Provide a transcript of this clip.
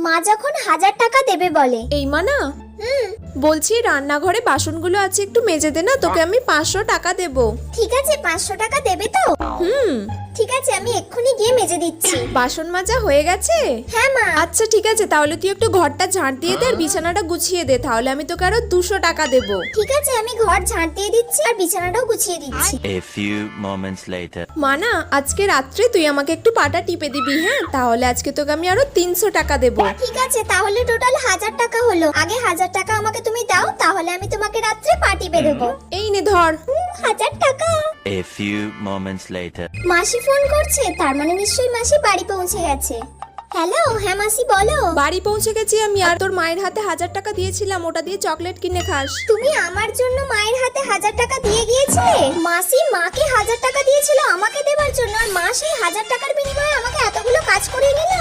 মা যখন 1000 টাকা দেবে বলে। এই মানা, বলছি রান্নাঘরে বাসনগুলো আছে, একটু মেজে দে না, তোকে আমি 500 টাকা দেব। ঠিক আছে, 500 টাকা দেবে তো? ঠিক আছে, আমি এক্ষুনি গিয়ে মেজে দিচ্ছি। বাসন মাজা হয়ে গেছে? হ্যাঁ মা। আচ্ছা ঠিক আছে, তাহলে তুই একটু ঘরটা ঝাঁট দিয়ে দে আর বিছানাটা গুছিয়ে দে, তাহলে আমি তোকে আরো 200 টাকা দেব। ঠিক আছে, আমি ঘর ঝাঁট দিয়ে দিচ্ছি আর বিছানাটাও গুছিয়ে দিচ্ছি। A few moments later. মানা, আজকে রাত্রে তুই আমাকে একটু পাটা টিপে দিবি, হ্যাঁ? তাহলে আজকে তোকে আমি আরো 300 টাকা দেব। ঠিক আছে, তাহলে টোটাল 1000 টাকা হলো। আগে 1000 টাকা আমাকে তুমি দাও, তাহলে আমি তোমাকে রাত্রে পা টিপে দেবো। এই নে ধর। 1000 টাকা। A few moments later. মাসি ফোন করছে, তার মানে নিশ্চয়ই মাসি বাড়ি পৌঁছে গেছে। হ্যালো, হ্যাঁ মাসি বলো। বাড়ি পৌঁছে গেছি আমি, আর তোর মায়ের হাতে 1000 টাকা দিয়েছিলাম, ওটা দিয়ে চকলেট কিনে খাস। তুমি আমার জন্য মায়ের হাতে 1000 টাকা দিয়ে গিয়েছিলে? মাসি মাকে 1000 টাকা দিয়েছিল আমাকে দেবার জন্য, আর মা সেই 1000 টাকার বিনিময়ে আমাকে এতগুলো কাজ করিয়ে নিল।